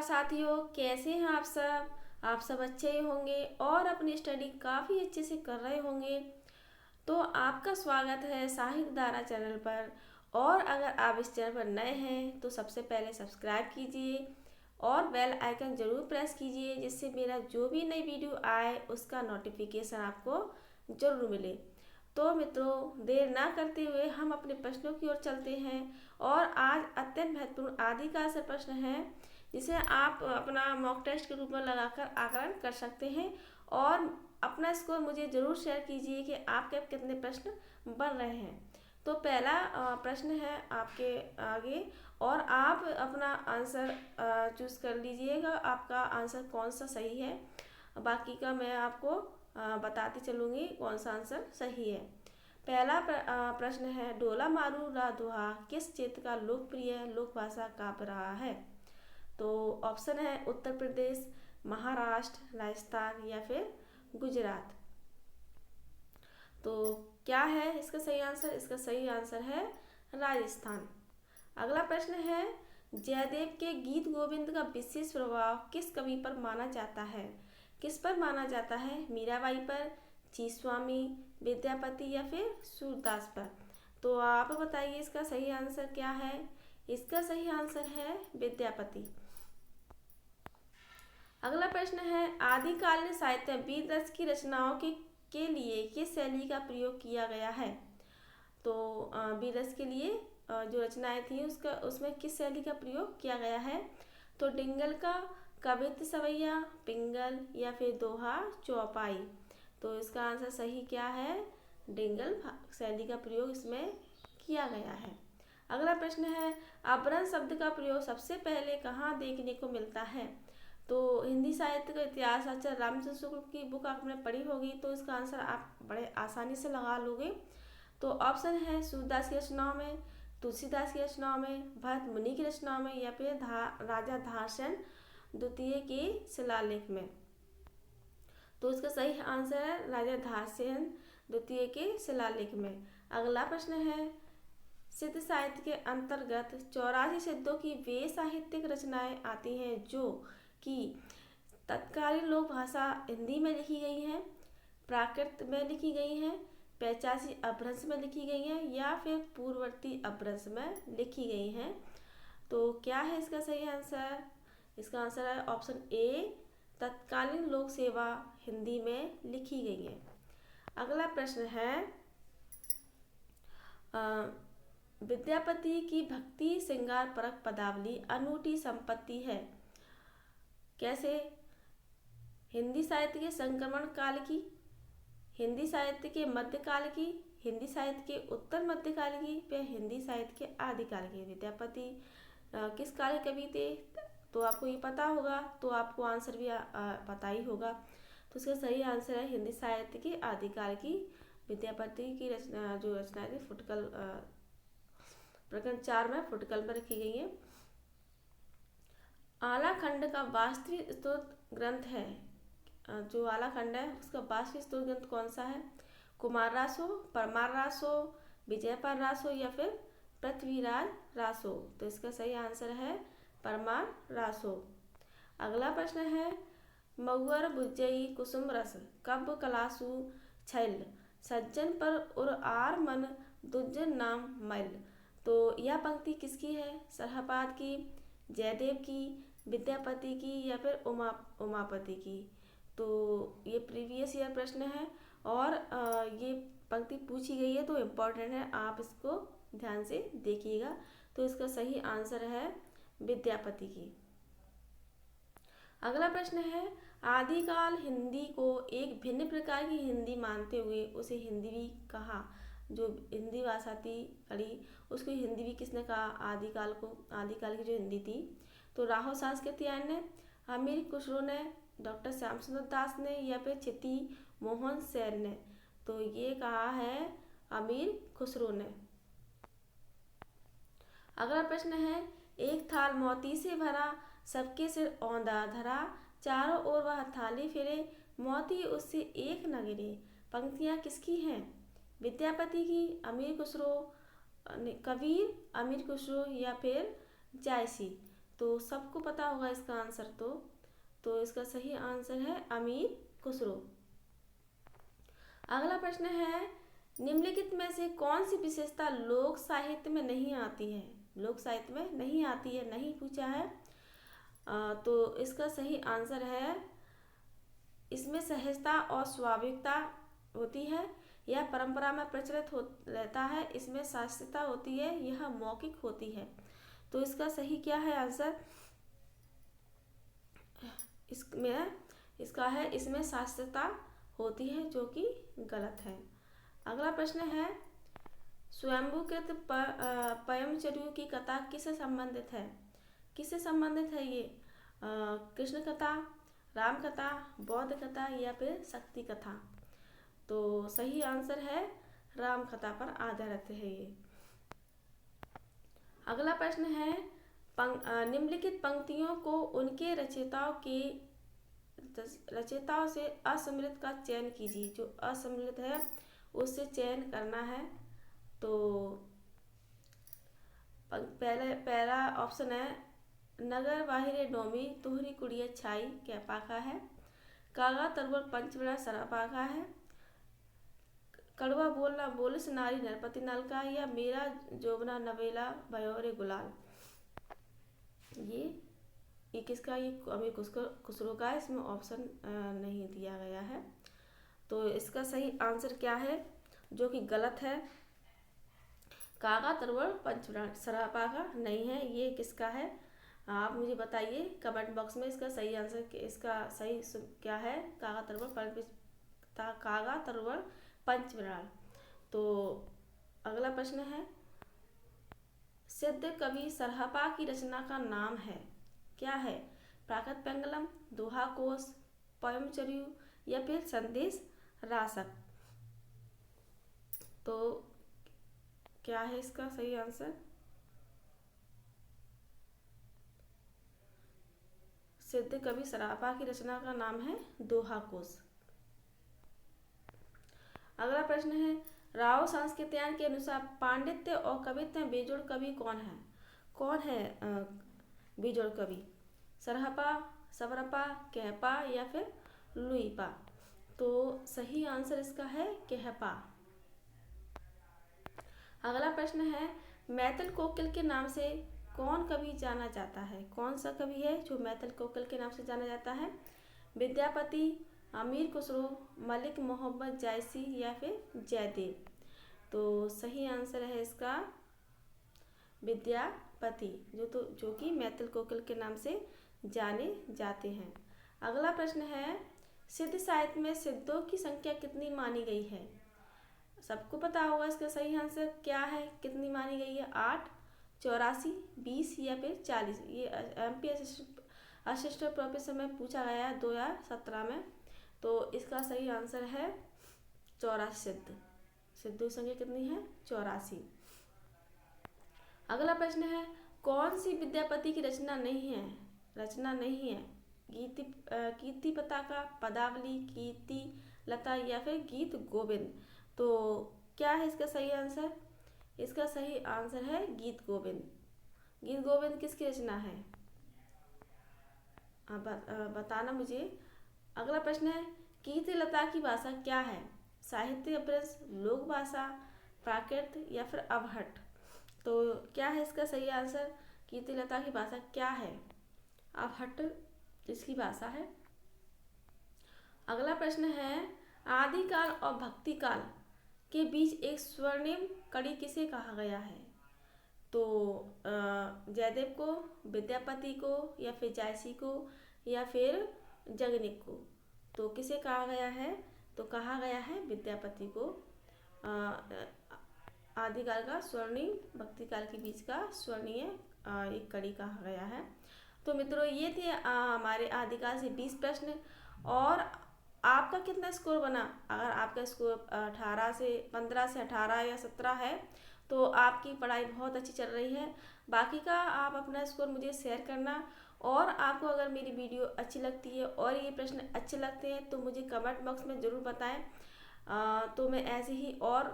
साथियों, कैसे हैं आप सब अच्छे ही होंगे और अपनी स्टडी काफ़ी अच्छे से कर रहे होंगे। तो आपका स्वागत है साहित्य धारा चैनल पर। और अगर आप इस चैनल पर नए हैं तो सबसे पहले सब्सक्राइब कीजिए और बेल आइकन ज़रूर प्रेस कीजिए, जिससे मेरा जो भी नई वीडियो आए उसका नोटिफिकेशन आपको ज़रूर मिले। तो मित्रों, देर ना करते हुए हम अपने प्रश्नों की ओर चलते हैं। और आज अत्यंत महत्वपूर्ण आदिकाल से प्रश्न है, जिसे आप अपना मॉक टेस्ट के रूप में लगाकर आकलन कर सकते हैं। और अपना स्कोर मुझे ज़रूर शेयर कीजिए कि आपके कितने प्रश्न बन रहे हैं। तो पहला प्रश्न है आपके आगे, और आप अपना आंसर चूज़ कर लीजिएगा, आपका आंसर कौन सा सही है। बाकी का मैं आपको बताती चलूँगी कौन सा आंसर सही है। पहला प्रश्न है, ढोला मारू रा दुहा किस क्षेत्र का लोकप्रिय लोक भाषा काव्य रहा है। तो ऑप्शन है उत्तर प्रदेश, महाराष्ट्र, राजस्थान या फिर गुजरात। तो क्या है इसका सही आंसर? इसका सही आंसर है राजस्थान। अगला प्रश्न है, जयदेव के गीत गोविंद का विशेष प्रभाव किस कवि पर माना जाता है। किस पर माना जाता है? मीराबाई पर, जी स्वामी, विद्यापति या फिर सूरदास पर। तो आप बताइए इसका सही आंसर क्या है। इसका सही आंसर है विद्यापति। अगला प्रश्न है, आदिकालीन साहित्य में वीर रस की रचनाओं के लिए किस शैली का प्रयोग किया गया है। तो वीर रस के लिए जो रचनाएं थी उसमें किस शैली का प्रयोग किया गया है। तो डिंगल का, कवित्त सवैया, पिंगल या फिर दोहा चौपाई। तो इसका आंसर सही क्या है? डिंगल शैली का प्रयोग इसमें किया गया है। अगला प्रश्न है, अभ्रंश शब्द का प्रयोग सबसे पहले कहाँ देखने को मिलता है। तो हिंदी साहित्य का इतिहास आचार्य रामचंद्र शुक्ल की बुक आपने पढ़ी होगी, तो इसका आंसर आप बड़े आसानी से लगा लोगे। तो ऑप्शन है सूरदास की रचनाओं में, तुलसीदास की रचनाओं में, भरत मुनि की रचनाओं में या फिर राजा धारसेन द्वितीय के शिलालेख में। तो इसका सही आंसर है राजा धारसेन द्वितीय के शिलालेख में। अगला प्रश्न है, सिद्ध साहित्य के अंतर्गत 84 सिद्धों की वे साहित्यिक रचनाएं आती हैं जो कि तत्कालीन लोक भाषा हिंदी में लिखी गई हैं, प्राकृत में लिखी गई हैं, 85 अपभ्रंश में लिखी गई हैं या फिर पूर्ववर्ती अपभ्रंश में लिखी गई हैं। तो क्या है इसका सही आंसर? इसका आंसर है ऑप्शन ए, तत्कालीन लोक सेवा हिंदी में लिखी गई है। अगला प्रश्न है, विद्यापति की भक्ति श्रृंगार परक पदावली अनूठी संपत्ति है। कैसे? हिंदी साहित्य के संक्रमण काल की, हिंदी साहित्य के मध्यकाल की, हिंदी साहित्य के उत्तर मध्यकाल की, या हिंदी साहित्य के आदिकाल की। विद्यापति किस काल के कवि थे? तो आपको ये पता होगा, तो आपको आंसर भी पता ही होगा। तो इसका सही आंसर है हिंदी साहित्य के आदिकाल की विद्यापति की रचना, जो रचना थी फुटकल, प्रकरण 4 में फुटकल पर रखी गई है। आला खंड का वास्तविक स्त्रोत ग्रंथ है, जो आला खंड है उसका वास्तविक स्त्रोत ग्रंथ कौन सा है। कुमार रासो, परमार रासो, विजयपाल रासो या फिर पृथ्वीराज रासो। तो इसका सही आंसर है परमार रासो। अगला प्रश्न है, मऊअर बुझई कुसुम रस कब कलासु छैल सज्जन पर उर आर मन दुज्जन नाम मैल। तो यह पंक्ति किसकी है? सरहपाद की, जयदेव की, विद्यापति की या फिर उमापति की। तो ये प्रीवियस ईयर प्रश्न है और ये पंक्ति पूछी गई है, तो इम्पोर्टेंट है, आप इसको ध्यान से देखिएगा। तो इसका सही आंसर है विद्यापति की। अगला प्रश्न है, आदिकाल हिंदी को एक भिन्न प्रकार की हिंदी मानते हुए उसे हिंदी भी कहा। जो हिंदी भाषा थी खड़ी, उसको हिंदी भी किसने कहा आदिकाल को? आदिकाल की जो हिंदी थी, तो राहो सांस्कृतियायन ने, अमीर खुसरो ने, डॉक्टर श्याम सुंदर दास ने या फिर क्षिति मोहन सेन ने। तो ये कहा है अमीर खुसरो ने। अगला प्रश्न है, एक थाल मोती से भरा, सबके सिर औंधा धरा, चारों ओर वह थाली फिरे, मोती उससे एक न गिरे। पंक्तियाँ किसकी हैं? विद्यापति की, अमीर खुसरो, कबीर, अमीर खुसरो या फिर जायसी। तो सबको पता होगा इसका आंसर। तो इसका सही आंसर है अमीर खुसरो। अगला प्रश्न है, निम्नलिखित में से कौन सी विशेषता लोक साहित्य में नहीं आती है? लोक साहित्य में नहीं आती है, नहीं पूछा है। तो इसका सही आंसर है, इसमें सहजता और स्वाभाविकता होती है, यह परंपरा में प्रचलित हो रहता है, इसमें शास्त्रीयता होती है, यह मौखिक होती है। तो इसका सही क्या है आंसर? इसका है इसमें शास्त्रीयता होती है, जो कि गलत है। अगला प्रश्न है, स्वयंभूकृत पयमचर्यु की कथा किससे संबंधित है? किससे संबंधित है ये? कृष्ण कथा, राम कथा, बौद्ध कथा या फिर शक्ति कथा? तो सही आंसर है राम कथा पर आधारित है ये। अगला प्रश्न है, निम्नलिखित पंक्तियों को उनके रचयिताओं से असम्मिलित का चयन कीजिए। जो असम्मिलित है उससे चयन करना है। तो पहला ऑप्शन है, नगर बाहिरे डोमी तोहरी कुड़िया छाई क्या पाखा है, कागा तरवर पंचवड़ा सरा पाखा है, कड़वा बोलना बोलिस नारी नरपति नलका, या मेरा जोबना नवेला भयोरे गुलाल। ये किसका? ये अमीर खुसरो का है, इसमें ऑप्शन नहीं दिया गया है। तो इसका सही आंसर क्या है, जो कि गलत है? कागा तरवर पंचवड़ा सरापा का नहीं है। ये किसका है? आप मुझे बताइए कमेंट बॉक्स में इसका सही आंसर, इसका सही क्या है? कागा तरवर पंचविराल। तो अगला प्रश्न है, सिद्ध कवि सरहपा की रचना का नाम है, क्या है? प्राकृत पेंगलम, दोहा कोश, पयमचर्यु या फिर संदेश रासक? तो क्या है इसका सही आंसर? सिद्ध कवि सरहपा की रचना का नाम है दोहा कोश। अगला प्रश्न है, राव सांस्कृत्यायन के अनुसार पांडित्य और कवित्व में बेजोड़ कवि कौन है? कौन है बेजोड़ कवि? सरहपा, सबरपा, कहपा या फिर लुईपा? तो सही आंसर इसका है कहपा। अगला प्रश्न है, मैथिल कोकिल के नाम से कौन कवि जाना जाता है? कौन सा कवि है जो मैथिल कोकिल के नाम से जाना जाता है? विद्यापति, अमीर खुसरो, मलिक मोहम्मद जायसी या फिर जयदेव? तो सही आंसर है इसका विद्यापति, जो कि मैथिल कोकिल के नाम से जाने जाते हैं। अगला प्रश्न है, सिद्ध साहित्य में सिद्धों की संख्या कितनी मानी गई है? सबको पता होगा इसका सही आंसर क्या है, कितनी मानी गई है? 8, 84, 20 या फिर 40? ये MP असिस्टेंट प्रोफेसर में पूछा गया है 2017 में। तो इसका सही आंसर है 84 सिद्धों की संख्या कितनी है? 84। अगला प्रश्न है, कौन सी विद्यापति की रचना नहीं है? कीर्ति पताका, पदावली, कीर्ति लता या फिर गीत गोविंद? तो क्या है इसका सही आंसर? इसका सही आंसर है गीत गोविंद। गीत गोविंद किसकी रचना है? बताना मुझे। अगला प्रश्न है, कीर्ति लता की भाषा क्या है? साहित्य अपभ्रंश, लोक भाषा, प्राकृत या फिर अवहट? तो क्या है इसका सही आंसर? कीर्ति लता की भाषा क्या है? अवहट इसकी भाषा है। अगला प्रश्न है, आदिकाल और भक्तिकाल के बीच एक स्वर्णिम कड़ी किसे कहा गया है? तो जयदेव को, विद्यापति को या फिर जायसी को या फिर जगनिक को? तो किसे कहा गया है? तो कहा गया है विद्यापति को। आदिकाल का स्वर्णिम, भक्तिकाल के बीच का स्वर्णीय एक कड़ी कहा गया है। तो मित्रों ये थे हमारे आदिकाल से 20 प्रश्न। और आपका कितना स्कोर बना? अगर आपका स्कोर 15 से 18 या 17 है तो आपकी पढ़ाई बहुत अच्छी चल रही है। बाकी का आप अपना स्कोर मुझे शेयर करना। और आपको अगर मेरी वीडियो अच्छी लगती है और ये प्रश्न अच्छे लगते हैं तो मुझे कमेंट बॉक्स में ज़रूर बताएं। तो मैं ऐसे ही और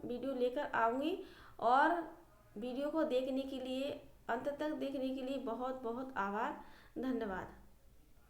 वीडियो लेकर आऊँगी। और वीडियो को देखने के लिए अंत तक देखने के लिए बहुत बहुत आभार, धन्यवाद।